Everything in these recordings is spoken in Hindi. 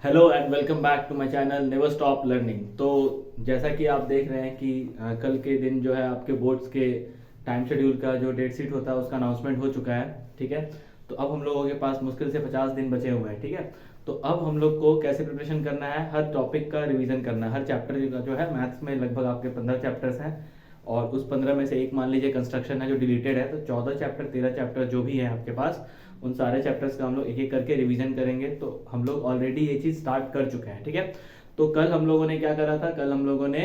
Hello and welcome back to my channel never stop learning. तो जैसा कि आप देख रहे हैं कि कल के दिन जो है आपके बोर्ड्स के टाइम शेड्यूल का जो डेट शीट होता है उसका अनाउंसमेंट हो चुका है। ठीक है, तो अब हम लोगों के पास मुश्किल से 50 दिन बचे हुए हैं। ठीक है, तो अब हम लोग को कैसे प्रिपरेशन करना है, हर टॉपिक का रिवीजन करना है। हर चैप्टर का जो है मैथ्स में लगभग आपके 15 चैप्टर्स हैं और उस 15 में से एक मान लीजिए कंस्ट्रक्शन है जो डिलीटेड है, तो 14 चैप्टर 13 चैप्टर जो भी है आपके पास, उन सारे चैप्टर्स का हम लोग एक एक करके रिवीजन करेंगे। तो हम लोग ऑलरेडी ये चीज़ स्टार्ट कर चुके हैं। ठीक है, तो कल हम लोगों ने क्या करा था, कल हम लोगों ने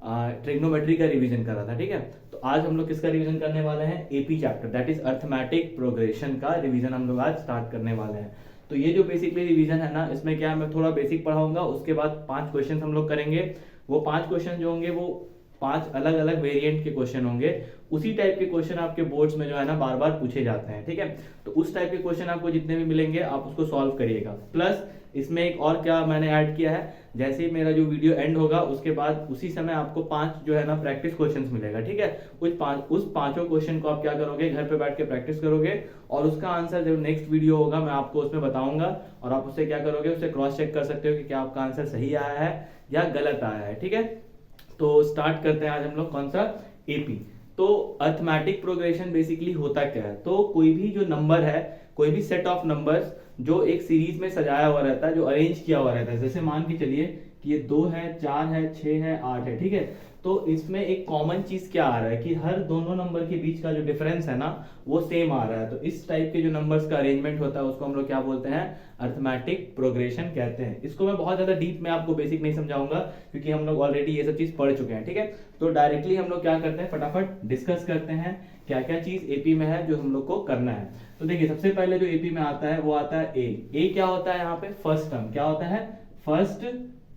ट्रिग्नोमेट्री का रिवीजन करा था। ठीक है, तो आज हम लोग किसका रिवीजन करने वाले हैं, AP chapter that is arithmetic progression का रिवीजन हम लोग आज स्टार्ट करने वाले हैं। तो ये जो बेसिकली रिवीजन है ना, इसमें क्या है, मैं थोड़ा बेसिक पढ़ाऊंगा, उसके बाद 5 क्वेश्चन हम लोग करेंगे। वो 5 क्वेश्चन जो होंगे वो 5 अलग अलग वेरिएंट के क्वेश्चन होंगे। उसी टाइप के क्वेश्चन आपके बोर्ड्स में जो है ना बार बार पूछे जाते हैं। ठीक है, तो उस टाइप के क्वेश्चन आपको जितने भी मिलेंगे आप उसको सॉल्व करिएगा। प्लस इसमें एक और क्या मैंने ऐड किया है, जैसे ही मेरा जो वीडियो एंड होगा उसके बाद उसी समय आपको 5 जो है ना प्रैक्टिस क्वेश्चंस मिलेगा। ठीक है, उस पांचों क्वेश्चन को आप क्या करोगे, घर पे बैठ के प्रैक्टिस करोगे और उसका आंसर जब नेक्स्ट वीडियो होगा मैं आपको उसमें बताऊंगा और आप उससे क्या करोगे, उससे क्रॉस चेक कर सकते हो कि क्या आपका आंसर सही आया है या गलत आया है। ठीक है, तो स्टार्ट करते हैं आज हम लोग कौन सा, एपी। तो अर्थमेटिक प्रोग्रेशन बेसिकली होता क्या है, तो कोई भी जो नंबर है, कोई भी सेट ऑफ नंबर्स जो एक सीरीज में सजाया हुआ रहता है, जो अरेंज किया हुआ रहता है, जैसे मान के चलिए कि ये 2 है, 4 है, 6 है, 8 है। ठीक है, तो इसमें एक कॉमन चीज क्या आ रहा है कि हर दोनों नंबर के बीच का जो डिफरेंस है ना वो सेम आ रहा है। तो इस टाइप के जो नंबर्स का अरेंजमेंट होता है उसको हम लोग क्या बोलते हैं, अर्थमेटिक प्रोग्रेशन कहते हैं। इसको मैं बहुत ज्यादा डीप में आपको बेसिक नहीं समझाऊंगा क्योंकि हम लोग ऑलरेडी ये सब चीज पढ़ चुके हैं। ठीक है, तो डायरेक्टली हम लोग क्या करते हैं, फटाफट डिस्कस करते हैं क्या क्या चीज एपी में है जो हम लोग को करना है। तो देखिए सबसे पहले जो एपी में आता है वो आता है ए क्या होता है यहाँ पे, फर्स्ट टर्म। क्या होता है, फर्स्ट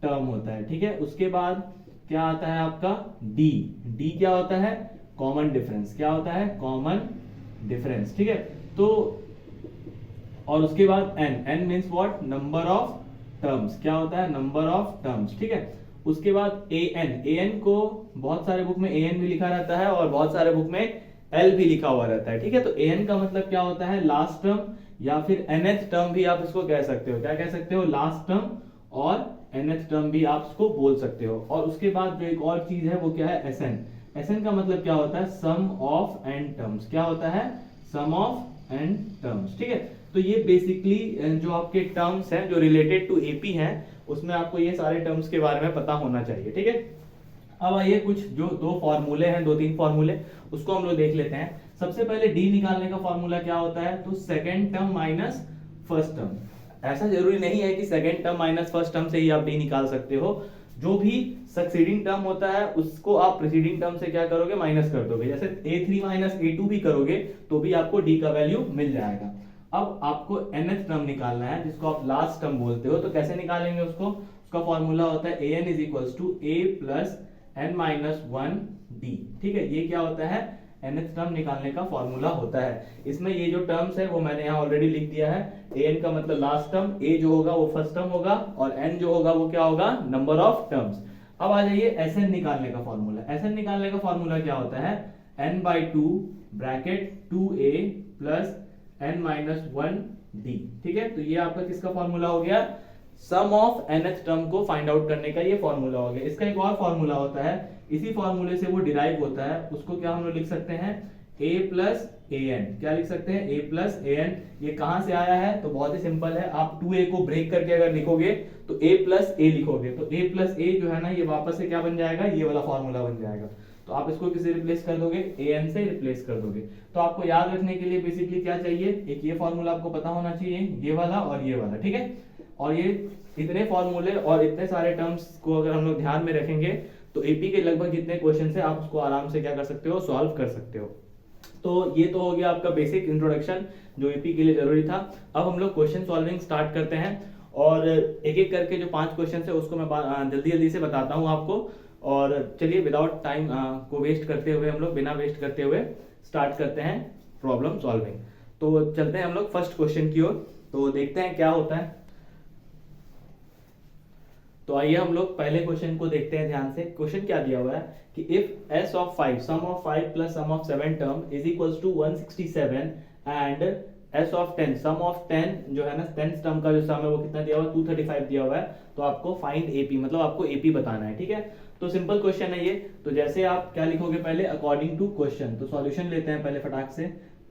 टर्म होता है। ठीक है, उसके बाद क्या आता है आपका डी। डी क्या होता है, कॉमन डिफरेंस। क्या होता है, कॉमन डिफरेंस। ठीक है, तो और उसके बाद n. N means what, number of terms. क्या होता है, नंबर ऑफ टर्म्स। ठीक है, उसके बाद ए एन। ए एन को बहुत सारे बुक में ए एन भी लिखा रहता है और बहुत सारे बुक में एल भी लिखा हुआ रहता है। ठीक है, तो ए एन का मतलब क्या होता है, लास्ट टर्म या फिर एनएथ टर्म भी आप इसको कह सकते हो। क्या कह सकते हो, लास्ट टर्म और एनएथ टर्म भी आप इसको बोल सकते हो। और उसके बाद जो एक और चीज है वो क्या है, एस एन। एस एन का मतलब क्या होता है, सम ऑफ एन टर्म्स। क्या होता है, सम ऑफ एन टर्म्स। ठीक है, तो ये बेसिकली जो आपके टर्म्स हैं जो रिलेटेड टू एपी हैं उसमें आपको ये सारे टर्म्स के बारे में पता होना चाहिए। ठीक है, अब आइए कुछ जो दो फॉर्मूले हैं, 2-3 फॉर्मूले उसको हम लोग देख लेते हैं। सबसे पहले डी निकालने का फॉर्मूला क्या होता है, तो second term minus first term. ऐसा जरूरी नहीं है कि second term minus first term से ही आप डी निकाल सकते हो। जो भी सक्सीडिंग टर्म होता है उसको आप प्रीसीडिंग टर्म से क्या करोगे, माइनस कर दोगे। जैसे a3 माइनस a2 भी करोगे तो भी आपको डी का वैल्यू मिल जाएगा। अब आपको nth टर्म निकालना है जिसको आप लास्ट टर्म बोलते हो। तो कैसे निकालेंगे उसको, उसका फॉर्मूला होता है an is equals to a plus n minus 1 d। ठीक है, ये क्या होता है, nth टर्म निकालने का फॉर्मूला होता है। इसमें ये जो टर्म्स है वो मैंने यहाँ ऑलरेडी लिख दिया है। an का मतलब लास्ट टर्म, a जो होगा वो फर्स्ट टर्म होगा और n जो होगा वो क्या होगा, नंबर ऑफ टर्म्स। अब आ जाइए sn निकालने का फॉर्मूला। sn निकालने का फॉर्मूला क्या होता है, n/2 bracket 2a plus n minus 1 d। ठीक है, तो ये आपका किसका फॉर्मूला हो गया, सम ऑफ nth टर्म को फाइंड आउट करने का ये फॉर्मूला हो गया। इसका एक और फॉर्मूला होता है, इसी फॉर्मूले से वो डिराइव होता है, उसको क्या हम लोग लिख सकते हैं, a प्लस ए एन। क्या लिख सकते हैं, a प्लस ए एन। ये कहां से आया है, तो बहुत ही सिंपल है, आप 2a को ब्रेक करके अगर लिखोगे तो a प्लस ए लिखोगे तो a प्लस ए जो है ना ये वापस से क्या बन जाएगा, ये वाला फॉर्मूला बन जाएगा। तो आप इसको किससे रिप्लेस कर दोगे, an से रिप्लेस कर दोगे। तो आपको याद रखने के लिए बेसिकली क्या चाहिए, एक ये फॉर्मूला आपको पता होना चाहिए, ये वाला और ये वाला। ठीक है, और ये इतने फॉर्मूले और इतने सारे टर्म्स को अगर हम लोग ध्यान में रखेंगे तो एपी के लगभग जितने क्वेश्चन है आप उसको आराम से क्या कर सकते हो, सॉल्व कर सकते हो। तो ये तो हो गया आपका बेसिक इंट्रोडक्शन जो एपी के लिए जरूरी था। अब हम लोग क्वेश्चन सॉल्विंग स्टार्ट करते हैं और एक एक करके जो 5 क्वेश्चन है उसको मैं जल्दी जल्दी से बताता हूँ आपको। और चलिए विदाउट टाइम को वेस्ट करते हुए, हम लोग बिना वेस्ट करते हुए स्टार्ट करते हैं प्रॉब्लम सॉल्विंग। तो चलते हैं हम लोग फर्स्ट क्वेश्चन की ओर, तो देखते हैं क्या होता है। तो आइए हम लोग पहले क्वेश्चन को देखते हैं ध्यान से। क्वेश्चन क्या दिया हुआ है कि if s of 5, sum of 5 plus sum of 7 term is equals to 167 and S of 10 sum of 10 जो है ना 10th टर्म का जो सम है वो कितना दिया हुआ है 235 दिया हुआ है। तो आपको फाइंड एपी मतलब आपको एपी बताना है, ठीक है। तो सिंपल क्वेश्चन है ये। तो जैसे आप क्या लिखोगे पहले अकॉर्डिंग टू क्वेश्चन, तो सॉल्यूशन लेते हैं पहले फटाक से।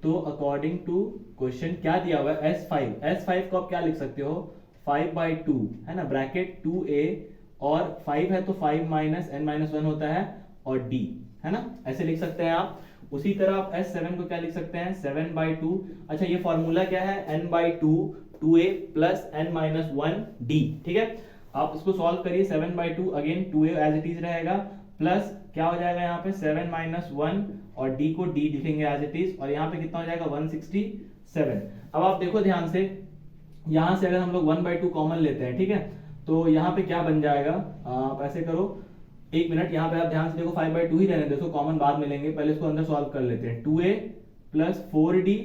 तो अकॉर्डिंग टू क्वेश्चन क्या दिया हुआ है S5 को आप क्या लिख सकते हो 5/2 है ना, ब्रैकेट 2a और 5 है तो 5 माइनस n माइनस 1 होता है और d है ना, ऐसे लिख सकते हैं आप। उसी तरह आप S7 को क्या लिख सकते हैं 7/2। अच्छा ये फॉर्मूला क्या है n/2 2a plus n minus 1 d, ठीक है। आप इसको सॉल्व करिए 7/2 again 2a as it is रहेगा प्लस क्या हो जाएगा यहाँ पे 7 माइनस 1 और d को d लिखेंगे एज इट इज और यहाँ पे कितना हो जाएगा 167। अब आप देखो ध्यान से, यहाँ से अगर हम लोग 1/2 कॉमन लेते हैं, ठीक है, तो यहाँ पे क्या बन जाएगा, आप ऐसे करो, एक मिनट यहाँ पे आप ध्यान से देखो 5/2 ही रहने दो, इसको कॉमन बाद में लेंगे, पहले इसको अंदर सॉल्व कर लेते हैं 2a प्लस 4d,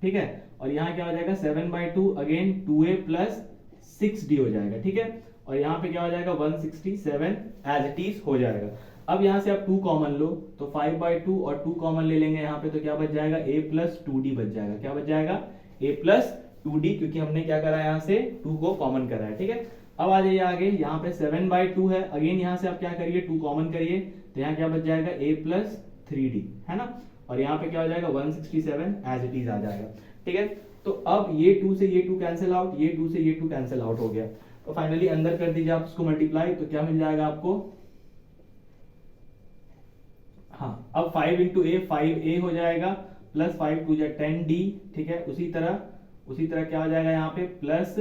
ठीक है, और यहाँ क्या हो जाएगा 7/2 अगेन 2a प्लस 6d हो जाएगा, ठीक है, और यहाँ पे क्या हो जाएगा 167 एज इट इज हो जाएगा। अब यहाँ से आप 2 कॉमन लो तो 5/2 और 2 कॉमन ले लेंगे यहाँ पे, तो क्या बच जाएगा a प्लस 2d बच जाएगा, क्या बच जाएगा a प्लस 2d, क्योंकि हमने क्या करा है यहाँ से 2 को कॉमन करा है, ठीक है। अब आ जाइए आगे, यहाँ पे 7/2 है, अगेन यहाँ से आप क्या करिए 2 कॉमन करिए, तो यहाँ क्या बच जाएगा a प्लस 3d है ना, और यहाँ पे क्या हो जाएगा 167 एज इट इज आ जाएगा, ठीक है। तो अब ये 2 से ये 2 कैंसिल आउट, ये 2 से ये 2 कैंसिल आउट हो गया, तो फाइनली अंदर कर दीजिए आप इसको मल्टीप्लाई, तो क्या मिल जाएगा आपको, हाँ अब 5 इंटू ए 5a हो जाएगा प्लस 5 2 जा 10d, ठीक है। उसी तरह क्या हो जाएगा यहाँ पे प्लस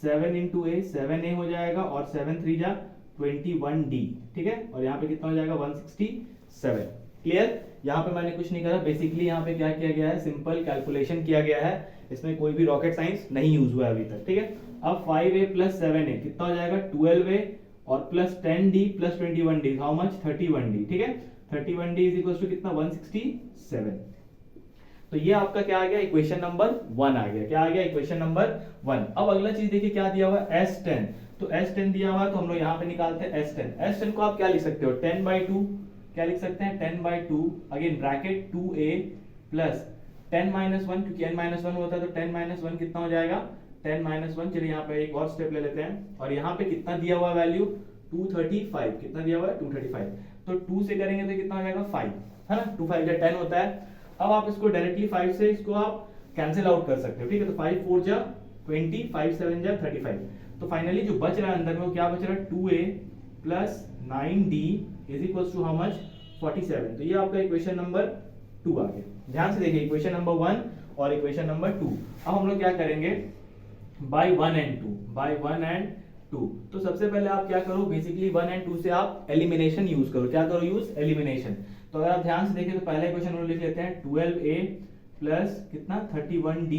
7 इंटू ए 7a हो जाएगा और 7 3 जा 21d, ठीक है, और यहाँ पे कितना हो जाएगा 167। क्लियर, यहाँ पे मैंने कुछ नहीं करा, बेसिकली यहाँ पे क्या किया गया है सिंपल कैलकुलेशन किया गया है, इसमें कोई भी रॉकेट साइंस नहीं यूज हुआ है अभी तक, ठीक है। अब 5a प्लस 7a कितना हो जाएगा 12a और plus 10d plus 21d, how much 31d, ठीक है, 31d इज इक्वल टू कितना 167। तो ये आपका क्या आ गया इक्वेशन नंबर 1 आ गया, क्या आ गया इक्वेशन नंबर 1। अब अगला चीज देखिए क्या दिया हुआ है S10, तो S10 दिया हुआ है तो हम लोग यहाँ पे निकालते हैं S10 को आप क्या लिख सकते हो 10/2, क्या लिख सकते हैं 10/2 again bracket 2a plus 10 minus 1, क्योंकि n माइनस 1 होता है तो 10 माइनस 1 कितना हो जाएगा 10 माइनस 1। चलिए यहाँ पे एक और स्टेप ले लेते हैं, और यहाँ पे कितना दिया हुआ वैल्यू 235, कितना दिया हुआ है 235, तो 2 से करेंगे तो कितना हो जाएगा 5 है ना, 2 5 10 होता है। अब आप इसको डायरेक्टली 5 से इसको आप कैंसिल आउट कर सकते हो, ठीक है, तो 5 4 जा 20 5 7 जा 35, तो फाइनली जो बच रहा है अंदर में वो क्या बच रहा है 2a plus 9d is equal to how much 47। तो ये आपका इक्वेशन नंबर 2 आ गया। ध्यान से देखिए इक्वेशन नंबर 1 और इक्वेशन नंबर 2। अब हम लोग क्या करेंगे बाय 1 एंड 2, तो सबसे पहले आप क्या करो बेसिकली 1 एंड 2 से आप एलिमिनेशन यूज करो, क्या करो यूज एलिमिनेशन। तो अगर आप ध्यान से देखें तो पहला इक्वेशन हम लिख लेते हैं 12a प्लस कितना 31d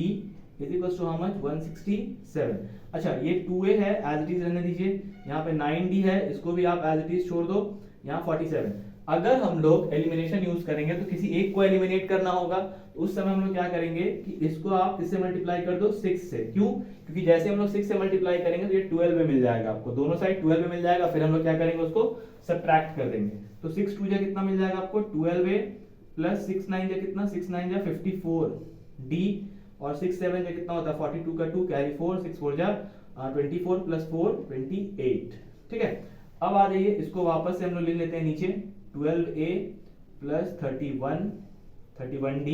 is equal to how much 167। अच्छा ये 2a है एज इट इज रहने दीजिए, यहाँ पे 9d है इसको भी आप एज इट इज छोड़ दो, यहाँ 47। अगर हम लोग एलिमिनेशन यूज करेंगे तो किसी एक को एलिमिनेट करना होगा, तो उस समय हम लोग क्या करेंगे कि इसको आप किससे मल्टीप्लाई कर दो 6 से, क्यों, क्योंकि जैसे हम लोग 6 से मल्टीप्लाई करेंगे तो ये 12 में मिल जाएगा आपको, दोनों साइड 12 में मिल जाएगा, फिर हम लोग क्या करेंगे उसको सब्ट्रैक्ट कर देंगे, तो 6 2 जा कितना मिल जाएगा आपको 12a प्लस 6 9 जा कितना 6 9 जा 54d और 6 7 जा कितना होता है 42 का 2 कैरी 4 6 4 जा 24 प्लस 4 28, ठीक है। अब आ जाइए इसको वापस से हम लोग लिख लेते हैं नीचे 12a plus 31d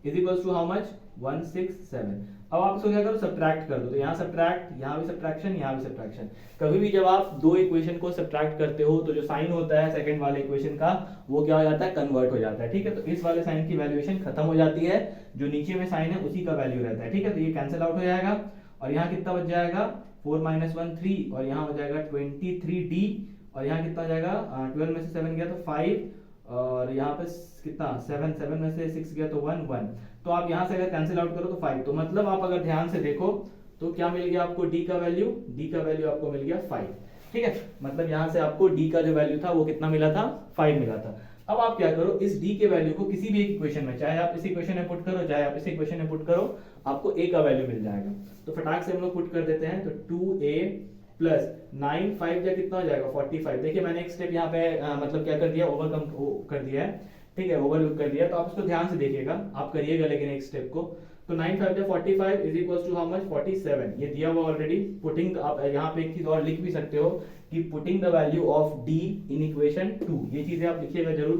is equal to how much 167। अब आप इसको क्या करो सब्ट्रैक्ट कर दो, तो यहाँ सब्ट्रैक्ट, यहाँ भी सब्ट्रैक्शन, यहाँ भी सब्ट्रैक्शन। कभी भी जब आप दो इक्वेशन को सब्ट्रैक्ट करते हो तो जो साइन होता है सेकंड वाले इक्वेशन का वो क्या हो जाता है कन्वर्ट हो जाता है, ठीक है। तो इस वाले साइन की वैल्यूएशन खत्म हो जाती है, जो नीचे में साइन है उसी का वैल्यू रहता है, ठीक है। तो ये कैंसिल आउट हो जाएगा और यहाँ कितना बच जाएगा 4 - 1 3 और यहाँ हो जाएगा 23d और यहाँ कितना हो जाएगा 12 में से 7 गया तो 5 और यहाँ पे कितना 7 में से 6 गया तो 1 तो आप यहाँ से अगर कैंसिल आउट करो तो 5, तो मतलब आप अगर ध्यान से देखो तो क्या मिल गया आपको d का वैल्यू आपको मिल गया 5, ठीक है। मतलब यहाँ से आपको d का जो वैल्यू था वो कितना मिला था 5 मिला था। अब आप क्या करो इस d के वैल्यू को किसी भी एक इक्वेशन में, चाहे आप इस इक्वेशन में पुट करो चाहे आप इस इक्वेशन में पुट करो, आपको a का वैल्यू मिल जाएगा। तो फटाक से हम लोग पुट कर देते हैं, तो 2a प्लस 9 5 या कितना हो जाएगा 45। देखिए मैंने एक स्टेप यहाँ पे मतलब क्या कर दिया ओवरकम कर दिया है, ठीक है, ओवरलुक कर दिया। तो आप इसको ध्यान से देखिएगा, आप करिएगा लेकिन एक स्टेप को। तो 9 5 जा 45 is equal to how much 47, ये दिया हुआ ऑलरेडी। पुटिंग, आप यहाँ पे एक चीज और लिख भी सकते हो कि putting the value of D in equation 2, ये चीजें आप लिखिएगा जरूर।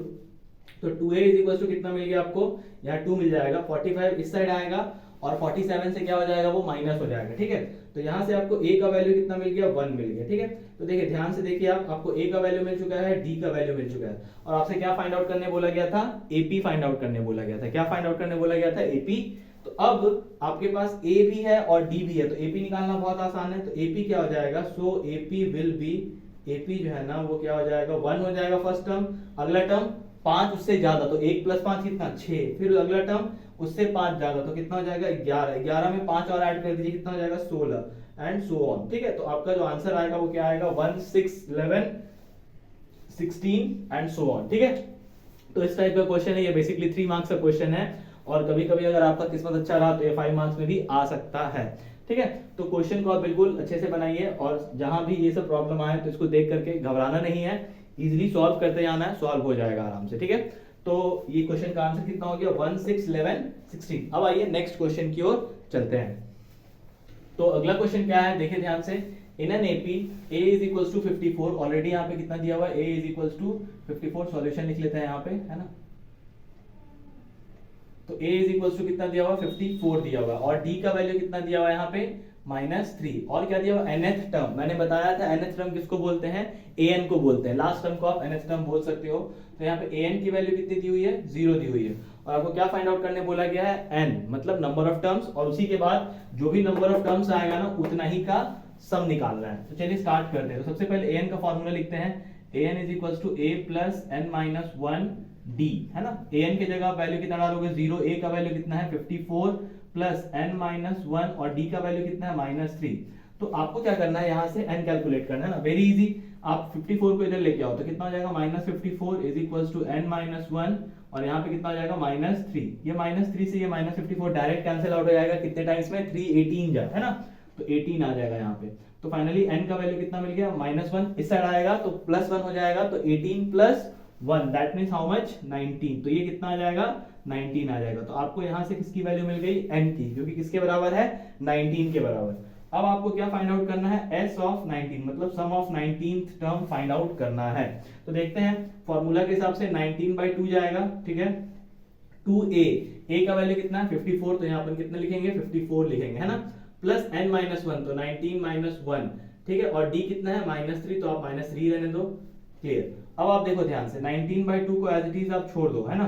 तो 2a इज इक्वल टू कितना मिल गया आपको, यहाँ 2 मिल जाएगा, 45 इस साइड आएगा और 47 से क्या हो जाएगा, वो माइनस हो जाएगा। ठीक है, तो यहाँ से आपको a का वैल्यू कितना मिल गया, 1 मिल गया। ठीक है, तो देखिए ध्यान से देखिए, आपको a का वैल्यू मिल चुका है, d का वैल्यू मिल चुका है, और आपसे क्या फाइंड आउट करने बोला गया था, ap फाइंड आउट करने बोला गया था। क्या फाइंड आउट करने बोला गया था, ap। तो अब आपके पास a भी है और d भी है, तो ap निकालना बहुत आसान है। तो ap क्या हो जाएगा, सो ap विल बी, ap जो है ना वो क्या हो जाएगा, 1 हो जाएगा फर्स्ट टर्म, अगला टर्म 5 उससे ज्यादा, तो 1 + 5 कितना 6, फिर अगला टर्म उससे 5 ज्यादा, तो कितना हो जाएगा 11, 11 में 5 और ऐड कर दीजिए, कितना हो जाएगा 16 एंड सो ऑन। ठीक है, तो आपका जो आंसर आएगा वो क्या आएगा, 1 6 11 16 एंड सो ऑन। ठीक है, तो इस टाइप का क्वेश्चन है, ये बेसिकली 3 मार्क्स का क्वेश्चन है, और कभी कभी अगर आपका किस्मत अच्छा रहा तो ये 5 मार्क्स में भी आ सकता है। ठीक है, तो क्वेश्चन को आप बिल्कुल अच्छे से बनाइए, और जहां भी ये सब प्रॉब्लम आए तो इसको देख करके घबराना नहीं है, इजीली सॉल्व करते जाना है, सॉल्व हो जाएगा आराम से। ठीक है, तो ये क्वेश्चन का आंसर कितना हो गया, 1 6 11 16। अब आइए नेक्स्ट क्वेश्चन की ओर चलते हैं। तो अगला क्वेश्चन क्या है, देखिए ध्यान से। In an AP a is equals to 54, already यहाँ पे कितना दिया हुआ है, a is equals to 54, solution लिख लेते हैं यहाँ पे, है ना। तो a इज इक्वल्स टू कितना दिया हुआ, 54 दिया हुआ, और d का वैल्यू कितना दिया हुआ है यहाँ पे, -3, और क्या दिया हुआ, nth टर्म। मैंने बताया था nth टर्म किसको बोलते हैं, an को बोलते हैं, लास्ट टर्म को आप nth टर्म बोल सकते हो। तो यहाँ पे an की वैल्यू कितनी दी हुई है, 0 दी हुई है, और आपको क्या फाइंड आउट करने बोला गया है, n मतलब नंबर ऑफ टर्म्स, और उसी के बाद जो भी नंबर ऑफ टर्म्स आएगा ना उतना ही का सम निकालना है। तो चलिए स्टार्ट करते हैं। तो सबसे पहले an का फॉर्मूला लिखते हैं, an is equals to a plus n minus 1 d, है ना। an की जगह आप वैल्यू कितना डालोगे, 0, a का वैल्यू कितना है 54 प्लस n माइनस 1, और d का वैल्यू कितना है -3। तो आपको क्या करना है, यहाँ से n कैलकुलेट करना है ना, वेरी इजी। आप 54 को इधर लेके आओ तो कितना हो जाएगा, -54 is equals to n minus 1, और यहाँ पे कितना हो जाएगा -3। ये -3 से ये -54 डायरेक्ट कैंसिल आउट हो जाएगा, कितने टाइम्स में, 3 18 जा, है ना, तो 18 आ जाएगा यहाँ पे। तो फाइनली n का वैल्यू कितना मिल गया, -1, इस साइड आएगा तो +1 हो जाएगा, तो 18 + 1 दैट मींस हाउ मच, 19। तो ये कितना आ जाएगा, 19 आ जाएगा। तो आपको यहाँ से किसकी वैल्यू मिल गई, n की, क्योंकि किसके बराबर है, 19 के बराबर। अब आपको क्या फाइंड आउट करना है, s ऑफ 19, मतलब sum of 19th term find out करना है। तो देखते हैं, फॉर्मूला के हिसाब से 19/2 जाएगा, ठीक है। 2a, a का वैल्यू कितना है 54, तो यहाँ पर कितना लिखेंगे, 54 लिखेंगे, है ना, प्लस n माइनस 1, तो 19 माइनस 1, ठीक है, और d कितना है -3, तो आप -3 रहने दो, क्लियर। अब आप देखो ध्यान से, 19/2 को एज इट इज आप छोड़ दो, है ना,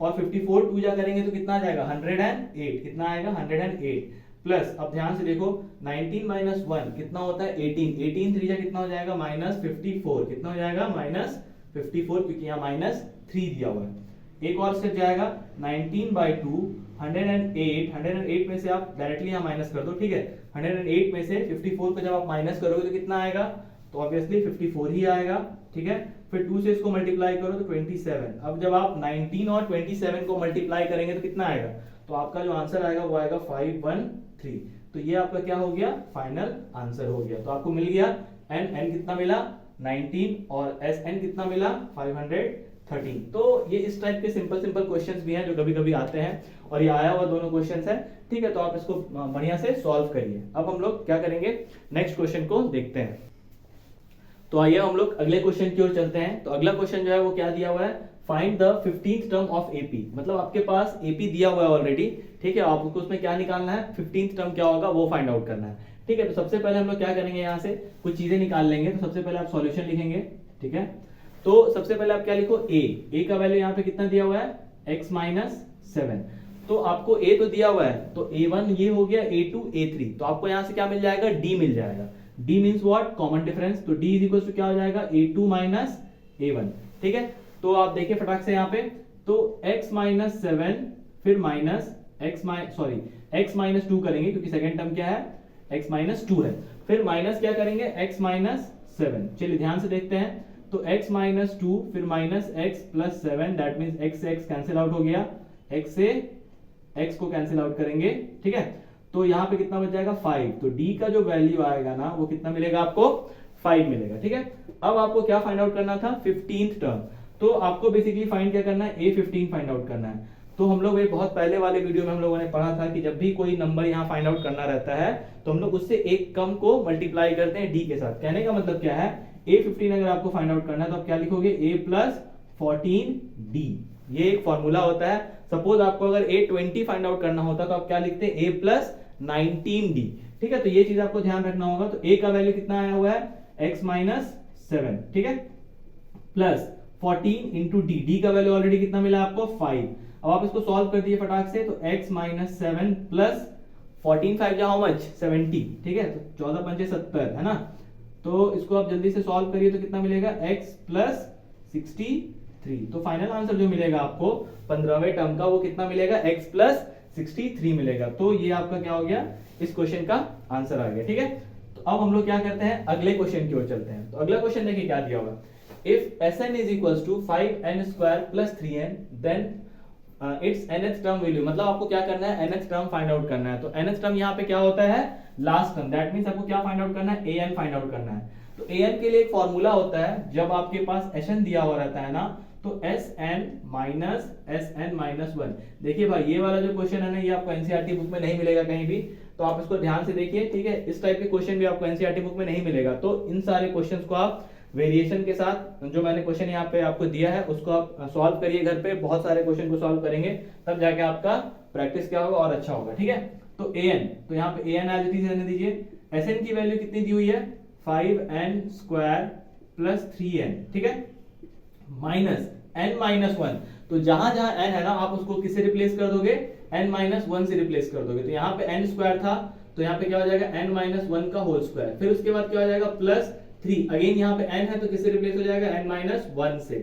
और 54 2 जा करेंगे तो कितना आ जाएगा, 108, कितना आएगा 108, प्लस अब ध्यान से देखो 19 माइनस 1 कितना होता है 18, 18 3 जा कितना हो जाएगा -54, कितना हो जाएगा -54, क्योंकि यहाँ -3 दिया हुआ है। एक और स्टेप जाएगा, 19/2 108 में से आप डायरेक्टली यहाँ माइनस कर दो, ठीक है। 108 में से 54 को जब आप माइनस करोगे तो कितना आएगा, तो ऑब्वियसली 54 ही आएगा, ठीक है। फिर 2 से इसको मल्टीप्लाई करो तो 27। अब जब आप 19 और 27 को मल्टीप्लाई करेंगे तो कितना आएगा, तो आपका जो आंसर आएगा वो आएगा 513। तो ये आपका क्या हो गया, फाइनल आंसर हो गया। तो आपको मिल गया n कितना मिला 19 और Sn कितना मिला 513। तो ये इस टाइप के सिंपल क्वेश्चंस भी हैं जो कभी कभी आते हैं, और ये आया हुआ दोनों क्वेश्चंस है, ठीक है। तो आप इसको बढ़िया से सॉल्व करिए। अब हम लोग क्या करेंगे, नेक्स्ट क्वेश्चन को देखते हैं। तो आइए हम लोग अगले क्वेश्चन की ओर चलते हैं। तो अगला क्वेश्चन जो है वो क्या दिया हुआ है, find the 15th term of AP, मतलब आपके पास AP दिया हुआ है ऑलरेडी, ठीक है। आपको उसमें क्या निकालना है, 15th टर्म क्या होगा वो फाइंड आउट करना है, ठीक है। तो सबसे पहले हम लोग क्या करेंगे, यहाँ से कुछ चीजें निकाल लेंगे। तो सबसे पहले आप सॉल्यूशन लिखेंगे, ठीक है। तो सबसे पहले आप क्या लिखो, a का वैल्यू यहाँ पे कितना दिया हुआ है x-7। तो आपको a तो दिया हुआ है, तो a1 ये हो गया, a2 a3, तो आपको यहाँ से क्या मिल जाएगा, d मिल जाएगा। d means what, common difference, तो d इज इक्वल टू क्या हो जाएगा, a2 माइनस a1, ठीक है। तो आप देखिए फटाक से यहाँ पे, तो x-7 फिर माइनस x-2 करेंगे, क्योंकि सेकंड टर्म क्या है, x-2 है, फिर माइनस क्या करेंगे, x-7। चलिए ध्यान से देखते हैं, तो x-2 फिर minus x+7, that means x से x कैंसिल आउट हो गया, x से x को कैंसिल आउट करेंगे, ठीक है। तो यहाँ पे कितना बच जाएगा 5, तो d का जो वैल्यू आएगा ना वो कितना मिलेगा आपको, 5 मिलेगा, ठीक है। अब आपको क्या फाइंड आउट करना था, 15th टर्म। तो आपको बेसिकली फाइंड क्या करना है, A15 फाइंड आउट करना है। तो हम लोग बहुत पहले वाले वीडियो में हम लोगों ने पढ़ा था कि जब भी कोई नंबर यहाँ फाइंड आउट करना रहता है तो हम लोग उससे एक कम को मल्टीप्लाई करते हैं D के साथ। कहने का मतलब क्या है, A15 अगर आपको फाइंड आउट करना है तो आप क्या लिखोगे, A प्लस 14D। ये एक फॉर्मूला होता है। सपोज आपको अगर A20 फाइंड आउट करना होता तो आप क्या लिखते हैं, A प्लस 19D। ठीक है, तो ये चीज आपको ध्यान रखना होगा। तो A का वैल्यू कितना आया हुआ है, x माइनस 7, ठीक है, प्लस 14 इंटू डी, डी का वैल्यू ऑलरेडी कितना मिला आपको, 5। अब आप इसको सॉल्व कर दिए फटाक से, तो x माइनस 7 प्लस 14 5 जा हाउ मच, 70, ठीक है, तो 14 पंचे 70 है ना। तो इसको आप जल्दी से सॉल्व करिए तो कितना मिलेगा, x प्लस 63। तो फाइनल आंसर जो मिलेगा आपको 15वें टर्म का वो कितना मिलेगा, x प्लस 63 मिलेगा। तो ये आपका क्या हो गया, इस क्वेश्चन का आंसर आ गया। ठीक है, तो अब हम लोग क्या करते हैं, अगले क्वेश्चन की ओर चलते हैं। तो अगला क्वेश्चन देखिए क्या दिया होगा, if Sn is equals to 5n square plus 3n then its nth term value, मतलब आपको क्या करना है, nth टर्म फाइंड आउट करना है। तो nth टर्म यहाँ पे क्या होता है, लास्ट टर्म, दैट मींस आपको क्या फाइंड आउट करना है, an फाइंड आउट करना है। तो an के लिए एक फॉर्मूला होता है, जब आपके पास Sn दिया हुआ रहता है ना, तो Sn माइनस 1। देखिए भाई ये वाला जो क्वेश्चन है ना, ये आपको एनसीईआरटी बुक में नहीं मिलेगा कहीं भी, तो आप इसको ध्यान से देखिए। ठीक है, इस टाइप के क्वेश्चन भी आपको एनसीईआरटी बुक में नहीं मिलेगा। तो इन सारे क्वेश्चंस को आप वेरिएशन के साथ, जो मैंने क्वेश्चन यहाँ पे आपको दिया है उसको आप सॉल्व करिए घर पे, बहुत सारे क्वेश्चन को सॉल्व करेंगे तब जाके आपका प्रैक्टिस क्या होगा और अच्छा होगा। ठीक है, तो an, तो यहाँ पे an एज इट इज रहने दीजिए। Sn की वैल्यू कितनी दी हुई है, 5n स्क्वायर प्लस 3n, ठीक है, माइनस n माइनस 1। तो जहां जहां n है ना, आप उसको किससे रिप्लेस कर दोगे, n माइनस 1 से रिप्लेस कर दोगे। तो यहाँ पे n स्क्वायर था, तो यहाँ पे क्या हो जाएगा, n माइनस 1 का होल स्क्वायर, फिर उसके बाद क्या हो जाएगा, प्लस 3। अगेन यहाँ पे n है तो किससे रिप्लेस हो जाएगा, n माइनस 1 से।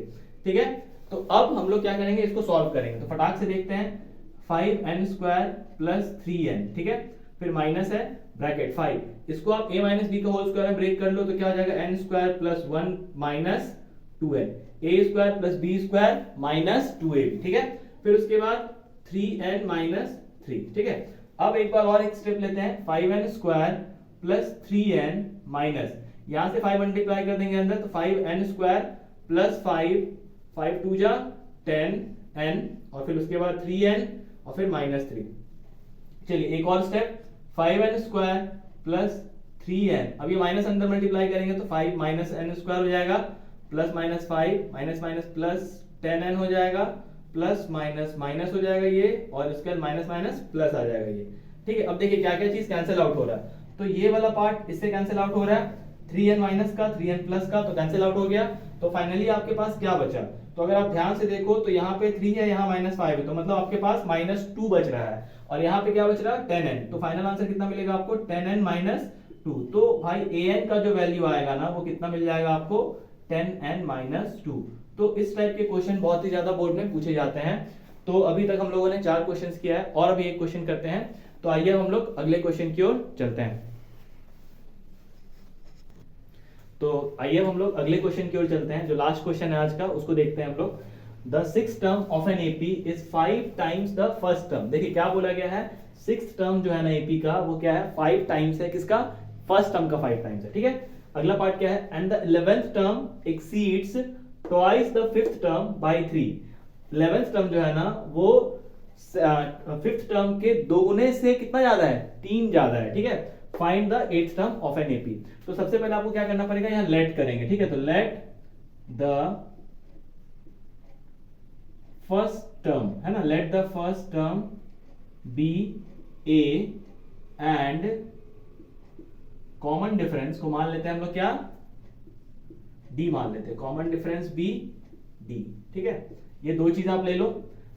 ठीक है, तो अब हम लोग क्या करेंगे, इसको सॉल्व करेंगे। तो फटाक से देखते हैं, 5n स्क्वायर प्लस 3n, ठीक है, फिर माइनस है ब्रैकेट 5, इसको आप a माइनस बी का होल स्क्वायर में ब्रेक कर लो तो क्या हो जाएगा, n square plus 1 minus 2n, a square plus b square minus 2ab। ठीक है, फिर उसके बाद 3n माइनस 3। ठीक है, अब एक बार और एक स्टेप लेते हैं, 5n square plus 3n minus, यहां से 5 मल्टीप्लाई कर देंगे अंदर, तो 5n स्क्वायर प्लस 5 2 जा 10n, और फिर उसके बाद 3n और फिर माइनस 3। चलिए एक और step, 5n square plus 3n, अब ये माइनस अंदर मल्टीप्लाई करेंगे तो 5 माइनस n स्क्वायर हो जाएगा, plus minus 5 minus minus plus 10n हो जाएगा, प्लस माइनस माइनस हो जाएगा ये, और इसके बाद माइनस माइनस प्लस आ जाएगा ये। ठीक है, अब देखिए क्या क्या चीज कैंसिल आउट हो रहा है, तो ये वाला पार्ट इससे कैंसिल आउट हो रहा है, 3n माइनस का 3n प्लस का, तो कैंसिल आउट हो गया। तो फाइनली आपके पास क्या बचा, तो अगर आप ध्यान से देखो तो यहाँ पे 3 है, यहाँ माइनस 5 है, तो मतलब आपके पास माइनस 2 बच रहा है, और यहाँ पे क्या बच रहा है, 10n। तो फाइनल आंसर कितना मिलेगा आपको, 10n माइनस 2। तो भाई an का जो वैल्यू आएगा ना, वो कितना मिल जाएगा आपको, 10n माइनस 2। तो इस टाइप के क्वेश्चन बहुत ही ज्यादा बोर्ड में पूछे जाते हैं। तो अभी तक हम लोगों ने 4 क्वेश्चन किया है, और अभी एक क्वेश्चन करते हैं। तो आइए हम लोग अगले क्वेश्चन की ओर चलते हैं। तो आइए हम लोग अगले क्वेश्चन की ओर चलते हैं, जो लास्ट क्वेश्चन है आज का, उसको देखते हैं हम लोग। The sixth term of an AP is 5 times the first term. देखिए क्या बोला गया है, सिक्स्थ टर्म जो है ना एपी का, वो क्या है, 5 टाइम्स है, किसका, फर्स्ट टर्म का 5 टाइम्स है। ठीक है, अगला पार्ट क्या है, and the 11th term exceeds twice the 5th term by 3। 11th term जो है ना, वो 5th टर्म के दोगुने से कितना ज्यादा है, 3 ज्यादा है। ठीक है, find the 8th term of an AP. तो सबसे पहले आपको क्या करना पड़ेगा, यहां लेट करेंगे। ठीक है, तो लेट द फर्स्ट टर्म, है ना, let the first term be a and common difference को मान लेते हैं हम लोग क्या, डी मान लेते हैं, कॉमन डिफरेंस बी डी। ठीक है, ये दो चीज आप ले लो,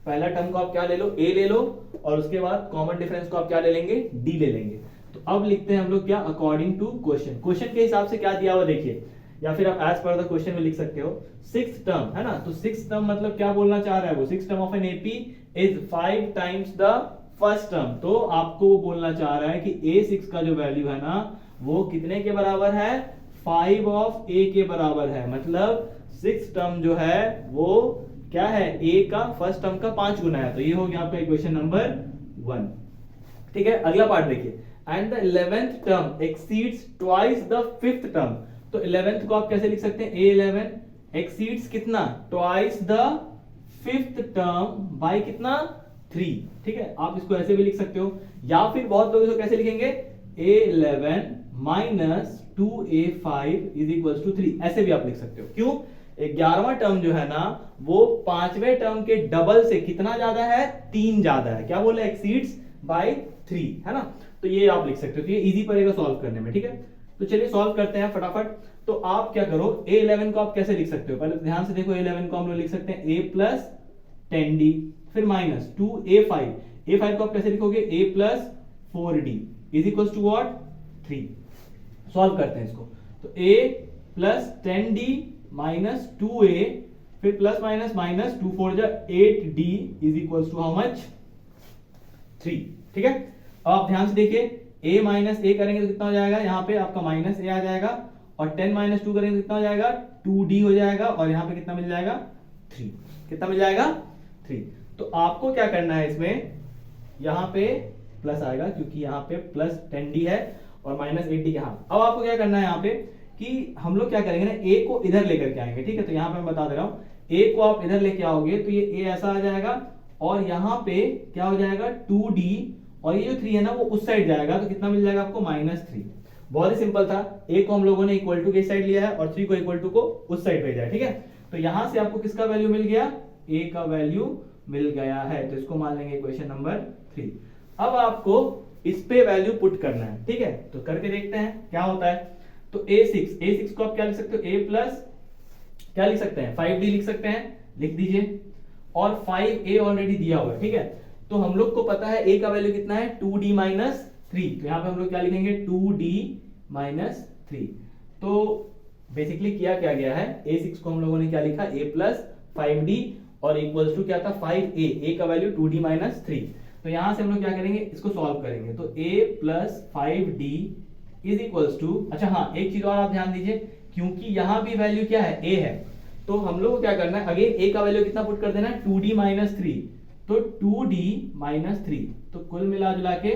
पहला टर्म को आप क्या ले लो, ए ले लो, और उसके बाद कॉमन डिफरेंस को आप क्या ले लेंगे, डी ले लेंगे। तो अब लिखते हैं हम लोग क्या, अकॉर्डिंग टू क्वेश्चन। क्वेश्चन के हिसाब से क्या दिया हुआ देखिए, या फिर आप एज पर द क्वेश्चन में लिख सकते हो, 6th टर्म है ना। तो 6th टर्म मतलब क्या बोलना चाह रहा है वो, 6th term of an AP is 5 times the first term. तो आपको वो बोलना चाह रहा है कि a6 का जो वैल्यू है ना, वो कितने के बराबर है, 5 ऑफ a के बराबर है। मतलब 6th टर्म जो है वो क्या है, a का फर्स्ट टर्म का 5 गुना है। तो ये हो गया आपका इक्वेशन नंबर 1। ठीक है, अगला पार्ट देखिए, and the 11th term exceeds twice the 5th term. तो 11th को आप कैसे लिख सकते हैं, a11 एक्सीड्स कितना, twice the fifth term by कितना, 3। ठीक है, आप इसको ऐसे भी लिख सकते हो, या फिर बहुत लोग इसको कैसे लिखेंगे, A11 minus 2A5 is equal to 3, ऐसे भी आप लिख सकते हो। क्यों, 11वां टर्म जो है ना वो 5वें टर्म के डबल से कितना ज्यादा है, 3 ज्यादा है। क्या बोले, एक्सीड्स बाय 3, है ना। तो ये आप लिख सकते हो, तो ये इजी पड़ेगा सॉल्व करने में। ठीक है, तो चलिए सॉल्व करते हैं फटाफट। तो आप क्या करो, A11 को आप कैसे लिख सकते हो, पहले ध्यान से देखो। A11 को हम लोग लिख सकते हैं A प्लस 10D, फिर माइनस 2A5, A5 को आप कैसे लिखोगे, A plus 4D is equal to what, 3। सॉल्व करते हैं इसको, तो A plus 10D minus 2A, फिर प्लस माइनस माइनस 2 4 जा 8D is equal to how much, 3। ठीक है, अब आप ध्यान से देखिए, A माइनस A करेंगे तो कितना हो जाएगा, यहाँ पे आपका माइनस A आ जाएगा, और 10 माइनस 2 करेंगे तो कितना हो जाएगा, 2D हो जाएगा, और यहाँ पे कितना मिल जाएगा, 3। कितना मिल जाएगा, 3। तो आपको क्या करना है इसमें, यहाँ पे प्लस आएगा क्योंकि यहाँ पे प्लस 10D है और माइनस 8D यहाँ। अब आपको क्या करना है यहाँ पे कि हम लोग क्या करेंगे ना, A को इधर लेकर के आएंगे। ठीक है, तो यहाँ पे मैं बता दे रहा हूँ, A को आप इधर लेके आओगे तो ये A ऐसा आ जाएगा, और यहाँ पे क्या हो जाएगा, 2D, और ये जो 3 है ना वो उस साइड जाएगा, तो कितना मिल जाएगा आपको, -3। बहुत ही सिंपल था, A को हम लोगों ने इक्वल टू के साइड लिया है और 3 को इक्वल टू को उस साइड भेजा है। ठीक है, तो यहां से आपको किसका वैल्यू मिल गया, A का वैल्यू मिल गया है, तो इसको मान लेंगे इक्वेशन नंबर 3। अब आपको इस पे वैल्यू पुट करना है। ठीक है, तो करके देखते हैं क्या होता है। तो A6 को आप क्या लिख सकते हो, A प्लस क्या लिख सकते हैं, 5D लिख सकते हैं, लिख दीजिए, और 5A ऑलरेडी दिया हुआ है। ठीक है, तो हम लोग को पता है A का वैल्यू कितना है, 2D माइनस 3, तो यहां पे हम लोग क्या लिखेंगे, 2D माइनस 3। तो बेसिकली किया क्या गया है, A6 को हम लोगों ने क्या लिखा, A प्लस 5D, और इक्वल्स टू क्या था, 5A का वैल्यू 2D माइनस 3। तो यहां से हम लोग क्या करेंगे, इसको सॉल्व करेंगे, तो A plus 5D is equals to, अच्छा हाँ एक चीज और आप ध्यान दीजिए, क्योंकि यहां भी वैल्यू क्या है, A है, तो हम लोग को क्या करना है, अगेन A का वैल्यू कितना पुट कर देना है, 2D माइनस 3, तो 2D माइनस 3। तो कुल मिला जुला के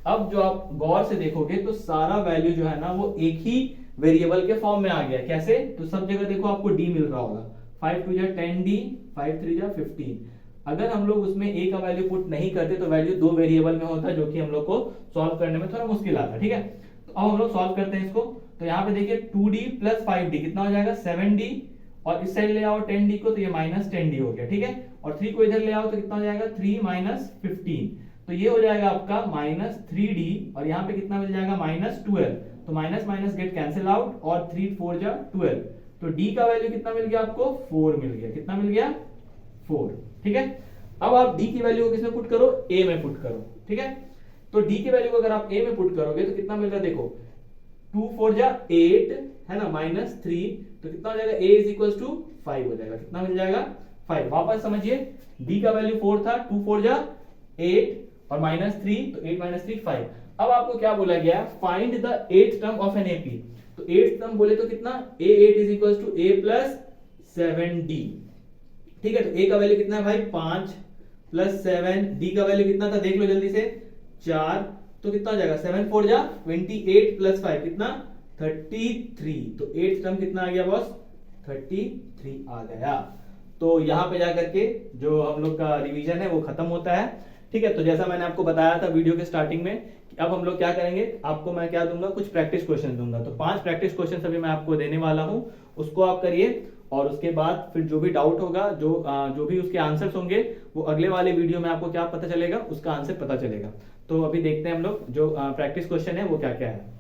अब जो आप गौर से देखोगे तो सारा वैल्यू जो है ना वो एक ही वेरिएबल के फॉर्म में आ गया। कैसे, तो सब जगह देखो आपको D मिल रहा होगा, 5 2 जा 10D, 5 3 जा 15। अगर हम लोग उसमें A का वैल्यू पुट नहीं करते तो वैल्यू 2 वेरिएबल में होता, जो कि हम लोग को सॉल्व करने में थोड़ा मुश्किल आता। ठीक है, तो अब हम लोग सॉल्व करते हैं इसको। तो यहाँ पे देखिए 2D प्लस 5D कितना हो जाएगा, 7D, और इस साइड ले आओ 10D को, तो ये माइनस 10D हो गया। ठीक है, और 3 को इधर ले आओ तो कितना हो जाएगा, 3 माइनस 15, तो ये हो जाएगा आपका माइनस 3D, और यहाँ पे कितना मिल जाएगा, -12। तो minus minus get cancel out, और 3 4 जा 12, तो D का वैल्यू कितना मिल गया आपको, 4 मिल गया। कितना मिल गया, 4। ठीक है, अब आप D की वैल्यू को किसमें पुट करो, A में पुट करो। ठीक है, तो D की वैल्यू को अगर आप A में पुट करोगे तो कितना मिल रहा है, देखो 2 4 जा 8 है ना, -3, तो कितना हो जाएगा, A इज इक्वल टू 5 हो जाएगा। कितना मिल जाएगा, 5। वापस समझिए, D का वैल्यू 4 था, 2 4 जा 8 और -3, तो 8 - 3 5। अब आपको क्या बोला गया, find the 8th term of an AP। तो 8th टर्म बोले तो कितना, A8 is equal to A plus 7D। ठीक है, तो A का वैल्यू कितना है भाई, 5 प्लस 7, D का वैल्यू कितना था, देख लो जल्दी से, 4, तो कितना हो जाएगा, 7 4 जा 28 प्लस 5 कितना, 33। तो 8th टर्म कितना आ गया बॉस, 33 आ गया। तो यहाँ पे जाकर के जो हम लोग का रिवीजन है वो खत्म होता है। ठीक है, तो जैसा मैंने आपको बताया था वीडियो के स्टार्टिंग में, अब हम लोग क्या करेंगे, आपको मैं क्या दूंगा, कुछ प्रैक्टिस क्वेश्चन दूंगा। तो 5 प्रैक्टिस क्वेश्चन अभी मैं आपको देने वाला हूं, उसको आप करिए, और उसके बाद फिर जो भी डाउट होगा, जो भी उसके आंसर्स होंगे, वो अगले वाले वीडियो में आपको क्या पता चलेगा, उसका आंसर पता चलेगा। तो अभी देखते हैं हम लोग जो प्रैक्टिस क्वेश्चन है वो क्या क्या है।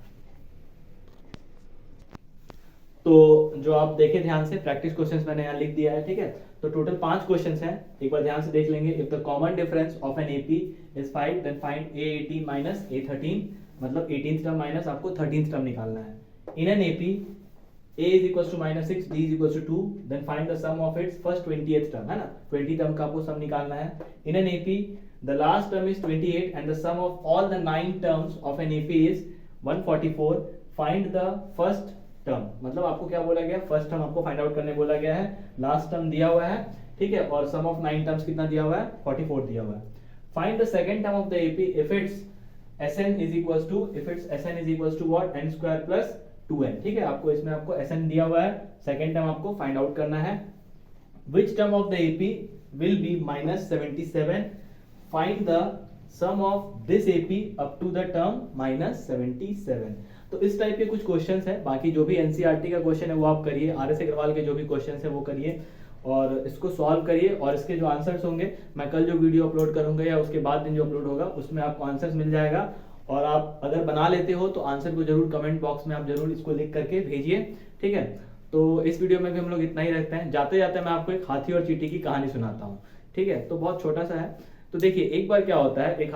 तो जो आप देखे ध्यान से, प्रैक्टिस क्वेश्चंस मैंने यहाँ लिख दिया है। ठीक है, तो टोटल 5 क्वेश्चंस हैं, एक बार ध्यान से देख लेंगे। If the common difference of an AP is 5, then find A18 minus A13, मतलब 18th टर्म माइनस आपको 13th टर्म निकालना है। In an AP A is equals to -6, D is equals to 2, then find the sum of its first 20th term, है ना, 20 टर्म का आपको सम निकालना है। In an AP, the last term is 28 and the sum of all the 9 terms of an AP is 144. Find the first term, मतलब आपको क्या बोला गया, फर्स्ट टर्म आपको फाइंड आउट करने बोला गया है, लास्ट टर्म दिया हुआ है। ठीक है, और सम ऑफ 9 टर्म्स कितना दिया हुआ है, 44 दिया हुआ है। Find the second term of the AP if its SN is equals to what, n square plus 2n, ठीक है। आपको इसमें आपको Sn दिया हुआ है, सेकेंड टर्म आपको फाइंड आउट करना है। Which term of the AP will be -77, find the sum of this AP up to the term -77। तो इस टाइप के कुछ क्वेश्चंस हैं। बाकी जो भी एनसीईआरटी का क्वेश्चन है वो आप करिए, आरएस अग्रवाल के जो भी क्वेश्चंस है वो करिए और इसको सॉल्व करिए, और इसके जो आंसर्स होंगे मैं कल जो वीडियो अपलोड करूंगा या उसके बाद दिन जो अपलोड होगा उसमें आपको आंसर्स मिल जाएगा। और आप अगर बना लेते हो तो आंसर को जरूर कमेंट बॉक्स में आप जरूर इसको लिख करके भेजिए, ठीक है। तो इस वीडियो में भी हम लोग इतना ही रखते हैं। जाते जाते मैं आपको एक हाथी और चींटी की कहानी सुनाता हूँ, ठीक है। तो बहुत छोटा सा है। तो देखिए एक बार क्या होता है, एक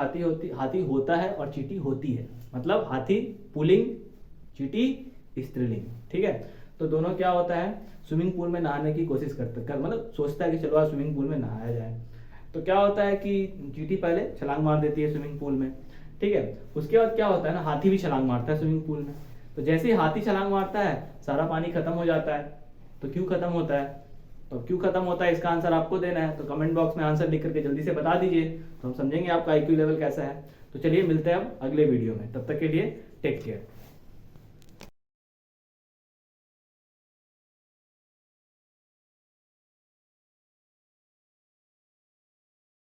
हाथी होता है और चींटी होती है, मतलब हाथी पुल्लिंग, चींटी स्त्रीलिंग, ठीक है। तो दोनों क्या होता है, स्विमिंग पूल में नहाने की कोशिश मतलब सोचता है कि चलो आज स्विमिंग पूल में नहाया जाए। तो क्या होता है कि चींटी पहले छलांग मार देती है स्विमिंग पूल में, ठीक है। उसके बाद क्या होता है ना, हाथी भी छलांग मारता है स्विमिंग पूल में। तो जैसे ही हाथी छलांग मारता है सारा पानी खत्म हो जाता है। तो क्यों खत्म होता है, तो क्यों खत्म होता है इसका आंसर आपको देना है। तो कमेंट बॉक्स में आंसर लिख करके जल्दी से बता दीजिए, तो हम समझेंगे आपका IQ लेवल कैसा है। तो चलिए मिलते हैं अब अगले वीडियो में, तब तक के लिए टेक केयर।